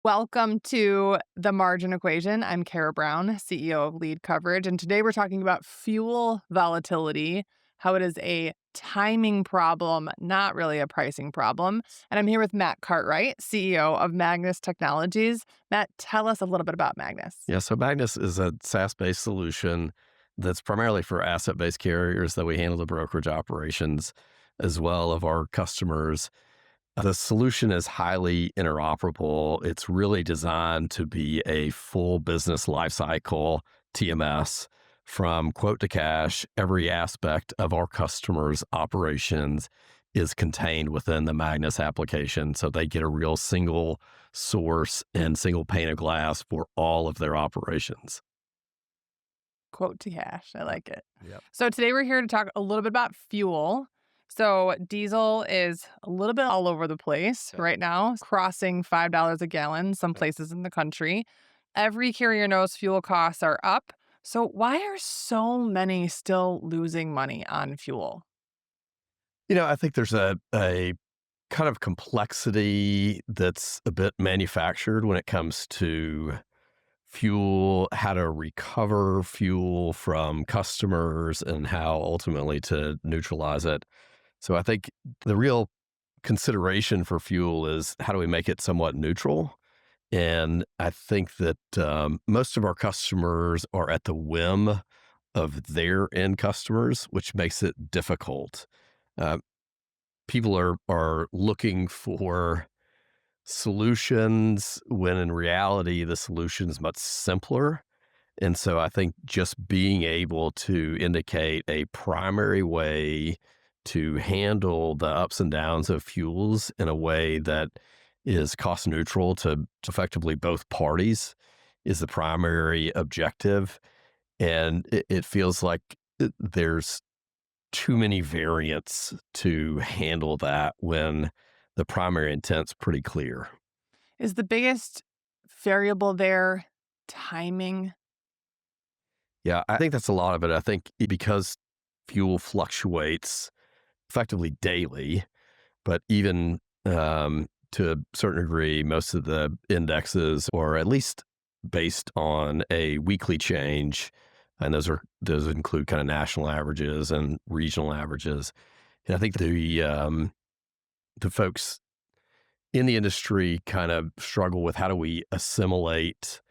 Welcome to the Margin Equation. I'm Kara Brown, CEO of Lead Coverage, and today we're talking about fuel volatility, how it is a timing problem, not really a pricing problem. And I'm here with Matt Cartwright, CEO of Magnus Technologies. Matt, tell us a little bit about Magnus. Yeah, so Magnus is a SaaS-based solution that's primarily for asset-based carriers that we handle the brokerage operations as well of our customers. The solution is highly interoperable. It's really designed to be a full business lifecycle TMS from quote to cash. Every aspect of our customers' operations is contained within the Magnus application. So they get a real single source and single pane of glass for all of their operations. Quote to cash. I like it. Yep. So today we're here to talk a little bit about fuel. So diesel is a little bit all over the place Okay. right now, crossing $5 a gallon some places in the country. Every carrier knows fuel costs are up. So why are so many still losing money on fuel? I think there's a kind of complexity that's a bit manufactured when it comes to fuel, how to recover fuel from customers, and how ultimately to neutralize it. So I think the real consideration for fuel is how do we make it somewhat neutral? And I think that most of our customers are at the whim of their end customers, which makes it difficult. Uh, People are looking for solutions when in reality the solution is much simpler. And so I think just being able to indicate a primary way to handle the ups and downs of fuels in a way that is cost neutral to effectively both parties is the primary objective. And it feels like there's too many variants to handle that when the primary intent's pretty clear. Is the biggest variable there timing? Yeah, I think that's a lot of it. I think because fuel fluctuates effectively daily, but even to a certain degree, most of the indexes are at least based on a weekly change, and those include kind of national averages and regional averages. And I think the folks in the industry kind of struggle with how do we assimilate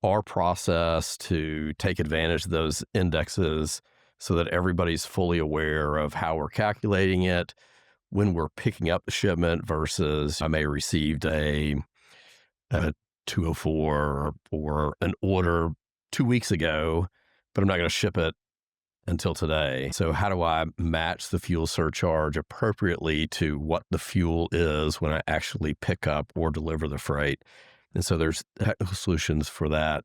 our process to take advantage of those indexes so that everybody's fully aware of how we're calculating it when we're picking up the shipment versus I may have received a 204 or an order 2 weeks ago, but I'm not going to ship it until today. So how do I match the fuel surcharge appropriately to what the fuel is when I actually pick up or deliver the freight? And so there's technical solutions for that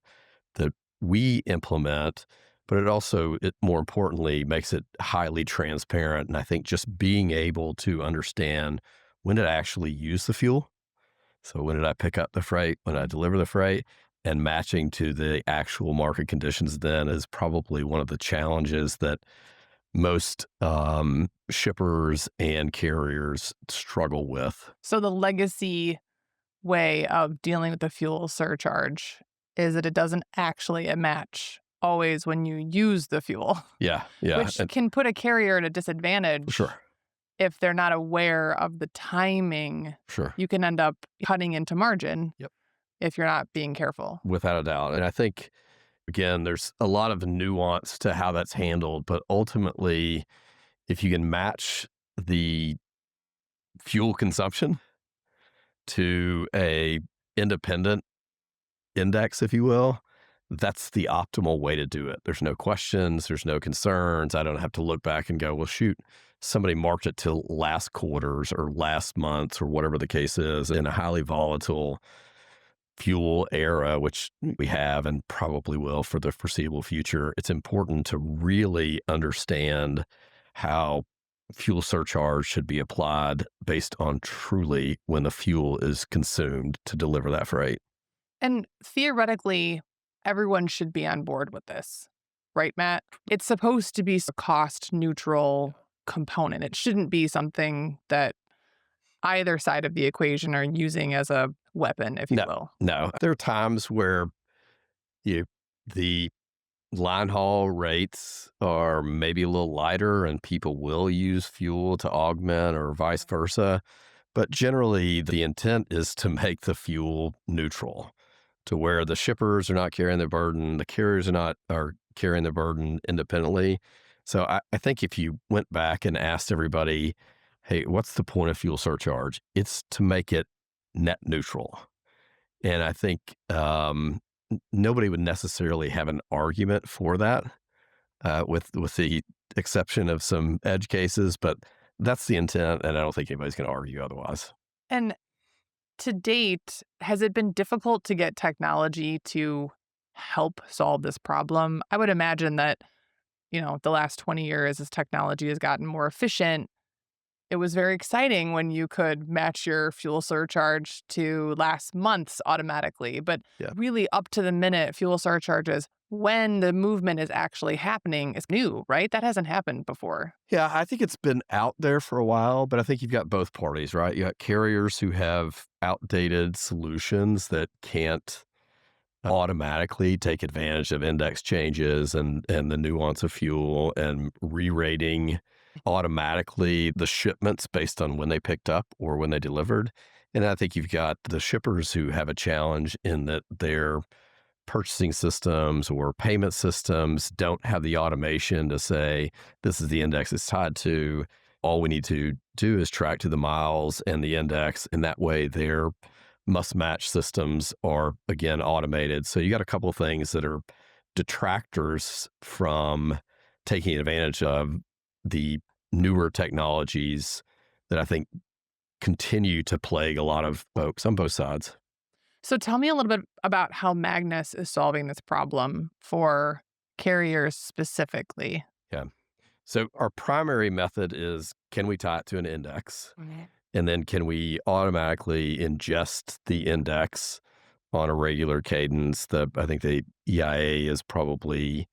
we implement, but it more importantly makes it highly transparent. And I think just being able to understand when did I actually use the fuel? So when did I pick up the freight? When did I deliver the freight? And matching to the actual market conditions then is probably one of the challenges that most shippers and carriers struggle with. So the legacy way of dealing with the fuel surcharge is that it doesn't actually match always when you use the fuel, Yeah, yeah. which can put a carrier at a disadvantage. Sure, If they're not aware of the timing. sure. You can end up cutting into margin. Yep. If you're not being careful. Without a doubt. And I think, again, there's a lot of nuance to how that's handled, but ultimately, if you can match the fuel consumption to a independent index, if you will, that's the optimal way to do it. There's no questions, there's no concerns. I don't have to look back and go, well, shoot, somebody marked it to last quarters or last months or whatever the case is in a highly volatile fuel era, which we have and probably will for the foreseeable future. It's important to really understand how fuel surcharge should be applied based on truly when the fuel is consumed to deliver that freight. And theoretically, everyone should be on board with this, right, Matt? It's supposed to be a cost neutral component. It shouldn't be something that either side of the equation are using as a weapon, if you No, will. no. There are times where you the line haul rates are maybe a little lighter and people will use fuel to augment or vice versa. But generally, the intent is to make the fuel neutral to where the shippers are not carrying the burden, the carriers are carrying the burden independently. So I think if you went back and asked everybody, hey, what's the point of fuel surcharge? It's to make it net neutral. And I think nobody would necessarily have an argument for that, with the exception of some edge cases, but that's the intent, and I don't think anybody's going to argue otherwise. And to date, has it been difficult to get technology to help solve this problem? I would imagine that, the last 20 years as technology has gotten more efficient, it was very exciting when you could match your fuel surcharge to last month's automatically, but Yeah. really up to the minute fuel surcharges when the movement is actually happening is new, right? That hasn't happened before. Yeah, I think it's been out there for a while, but I think you've got both parties, right? You got carriers who have outdated solutions that can't automatically take advantage of index changes and the nuance of fuel and re-rating automatically the shipments based on when they picked up or when they delivered. And I think you've got the shippers who have a challenge in that their purchasing systems or payment systems don't have the automation to say, this is the index it's tied to. All we need to do is track to the miles and the index. And that way their must match systems are again automated. So you got a couple of things that are detractors from taking advantage of the newer technologies that I think continue to plague a lot of folks on both sides. So tell me a little bit about how Magnus is solving this problem for carriers specifically. Yeah. So our primary method is, can we tie it to an index? Mhm. And then can we automatically ingest the index on a regular cadence? I think the EIA is probably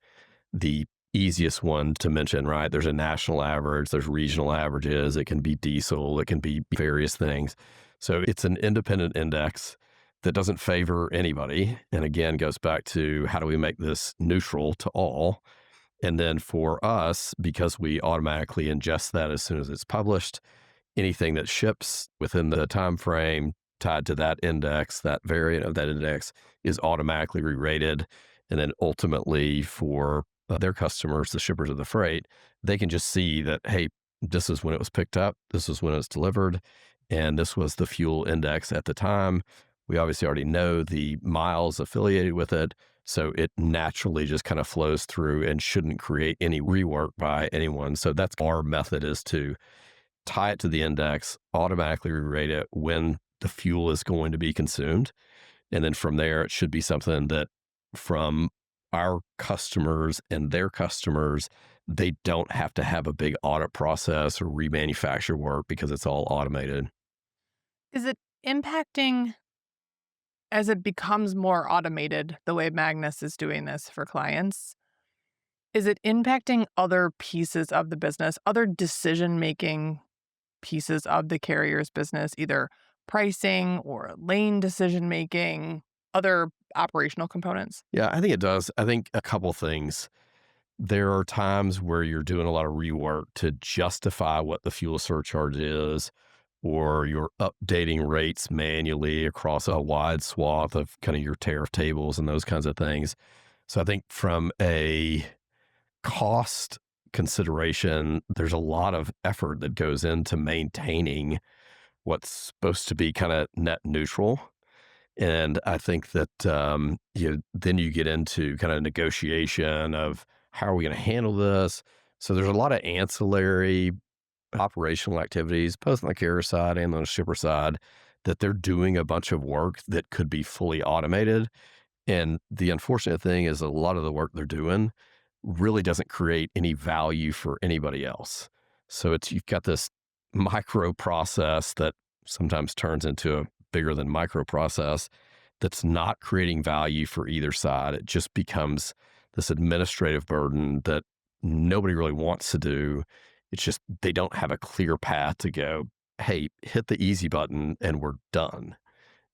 the easiest one to mention, right? There's a national average, there's regional averages, it can be diesel, it can be various things. So it's an independent index that doesn't favor anybody. And again, goes back to how do we make this neutral to all? And then for us, because we automatically ingest that as soon as it's published, anything that ships within the time frame tied to that index, that variant of that index is automatically re-rated. And then ultimately for their customers, the shippers of the freight, they can just see that, hey, this is when it was picked up, this is when it was delivered, and this was the fuel index at the time. We obviously already know the miles affiliated with it. So it naturally just kind of flows through and shouldn't create any rework by anyone. So that's our method, is to tie it to the index, automatically re-rate it when the fuel is going to be consumed. And then from there, it should be something that from our customers and their customers, they don't have to have a big audit process or remanufacture work because it's all automated. Is it impacting as it becomes more automated the way Magnus is doing this for clients? Is it impacting other pieces of the business, other decision making pieces of the carrier's business, either pricing or lane decision making, other operational components? Yeah, I think it does. I think a couple things. There are times where you're doing a lot of rework to justify what the fuel surcharge is, or you're updating rates manually across a wide swath of kind of your tariff tables and those kinds of things. So I think from a cost consideration, there's a lot of effort that goes into maintaining what's supposed to be kind of net neutral. And I think that then you get into kind of negotiation of how are we going to handle this. So there's a lot of ancillary operational activities, both on the carrier side and on the shipper side, that they're doing a bunch of work that could be fully automated. And the unfortunate thing is a lot of the work they're doing really doesn't create any value for anybody else. So you've got this micro process that sometimes turns into a bigger than micro process that's not creating value for either side. It just becomes this administrative burden that nobody really wants to do. It's just they don't have a clear path to go, hey, hit the easy button and we're done.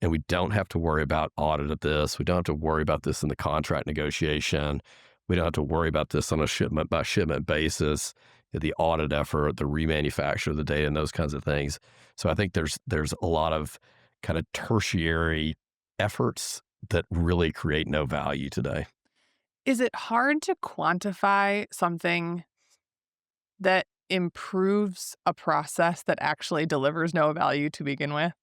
and we don't have to worry about audit of this. We don't have to worry about this in the contract negotiation. We don't have to worry about this on a shipment by shipment basis, the audit effort, the remanufacture of the data, and those kinds of things. So I think there's a lot of kind of tertiary efforts that really create no value today. Is it hard to quantify something that improves a process that actually delivers no value to begin with?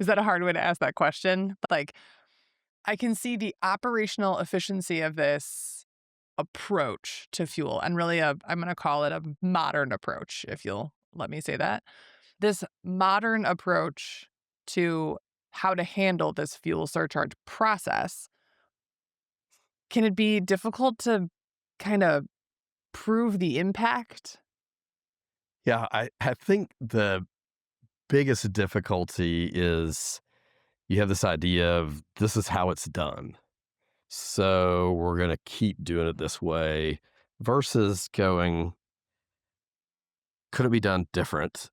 Is that a hard way to ask that question? Like, I can see the operational efficiency of this approach to fuel and really I'm going to call it a modern approach, if you'll let me say that. This modern approach to how to handle this fuel surcharge process, can it be difficult to kind of prove the impact? Yeah, I think the biggest difficulty is you have this idea of this is how it's done. So we're going to keep doing it this way versus going, could it be done different?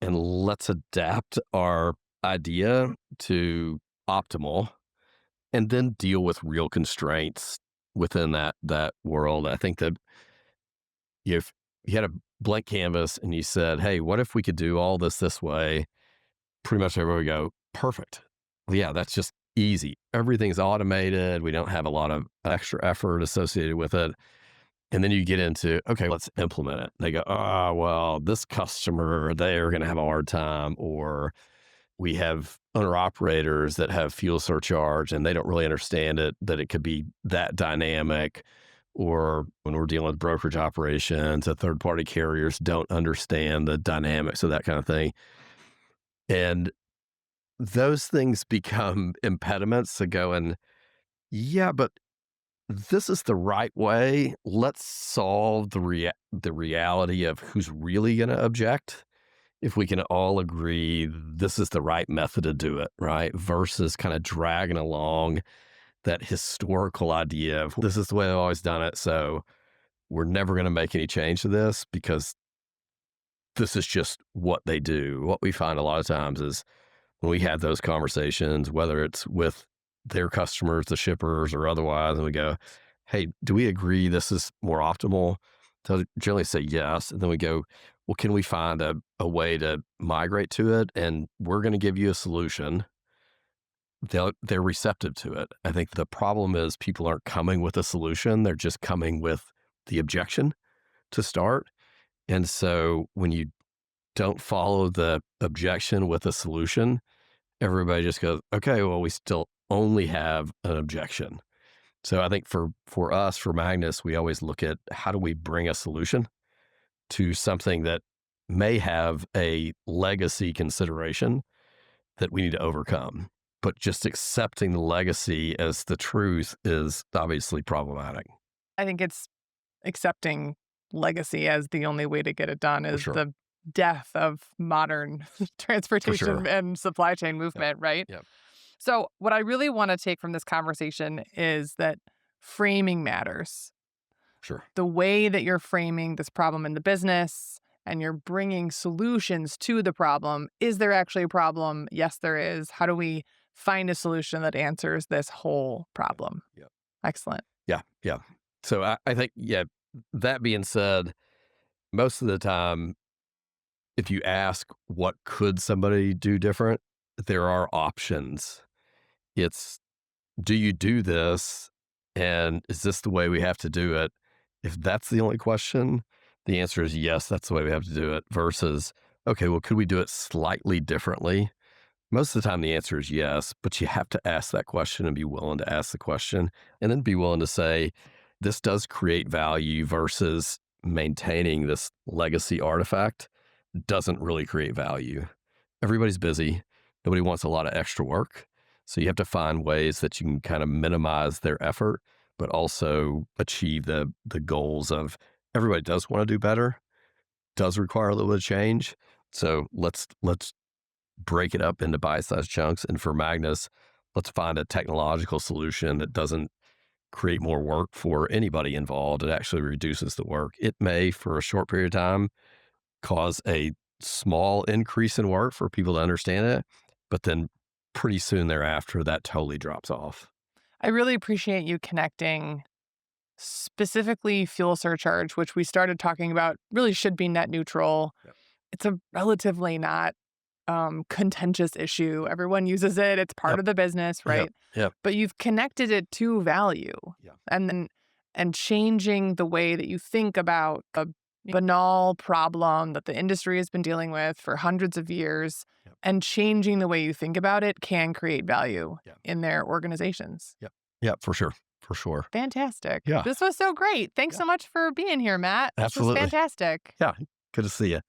And let's adapt our idea to optimal and then deal with real constraints within that world. I think that if you had a blank canvas and you said, hey, what if we could do all this way? Pretty much everybody would go, perfect. Well, yeah, that's just easy. Everything's automated. We don't have a lot of extra effort associated with it. And then you get into, okay, let's implement it. They go, oh, well, this customer, they're going to have a hard time. Or we have owner operators that have fuel surcharge and they don't really understand it, that it could be that dynamic. Or when we're dealing with brokerage operations, the third party carriers don't understand the dynamics of that kind of thing. And those things become impediments to going, yeah, but this is the right way. Let's solve the reality of who's really going to object. If we can all agree this is the right method to do it, right? Versus kind of dragging along that historical idea of this is the way I've always done it. So we're never going to make any change to this because this is just what they do. What we find a lot of times is when we have those conversations, whether it's with their customers, the shippers, or otherwise, and we go, hey, do we agree this is more optimal? They'll generally say yes. And then we go, well, can we find a way to migrate to it? And we're going to give you a solution. They're receptive to it. I think the problem is people aren't coming with a solution. They're just coming with the objection to start. And so when you don't follow the objection with a solution, everybody just goes, okay, well, we still only have an objection. So I think for us, for Magnus, we always look at how do we bring a solution to something that may have a legacy consideration that we need to overcome. But just accepting the legacy as the truth is obviously problematic. I think it's accepting legacy as the only way to get it done For is sure. the death of modern For transportation sure. and supply chain Yep. movement, right? Yep. So, what I really want to take from this conversation is that framing matters. Sure. The way that you're framing this problem in the business and you're bringing solutions to the problem. Is there actually a problem? Yes, there is. How do we find a solution that answers this whole Yep. problem? Yep. Excellent. Yeah. Yeah. So I think, yeah, that being said, most of the time, if you ask what could somebody do different, there are options. It's, do you do this? And is this the way we have to do it? If that's the only question, the answer is yes, that's the way we have to do it versus, okay, well, could we do it slightly differently? Most of the time, the answer is yes, but you have to ask that question and be willing to ask the question and then be willing to say, this does create value versus maintaining this legacy artifact doesn't really create value. Everybody's busy. Nobody wants a lot of extra work. So you have to find ways that you can kind of minimize their effort, but also achieve the goals of everybody does want to do better, does require a little bit of change. So let's break it up into bite-sized chunks. And for Magnus, let's find a technological solution that doesn't create more work for anybody involved. It actually reduces the work. It may, for a short period of time, cause a small increase in work for people to understand it, but then pretty soon thereafter, that totally drops off. I really appreciate you connecting specifically fuel surcharge, which we started talking about, really should be net neutral. Yep. It's a relatively not contentious issue. Everyone uses it. It's part Yep. of the business, Yep. right? Yep. But you've connected it to value Yeah. and changing the way that you think about a banal problem that the industry has been dealing with for hundreds of years Yep. and changing the way you think about it can create value Yep. in their organizations. Yep. Yep. For sure. For sure. Fantastic. Yeah. This was so great. Thanks Yeah. so much for being here, Matt. This was Absolutely. fantastic. Yeah. Good to see you.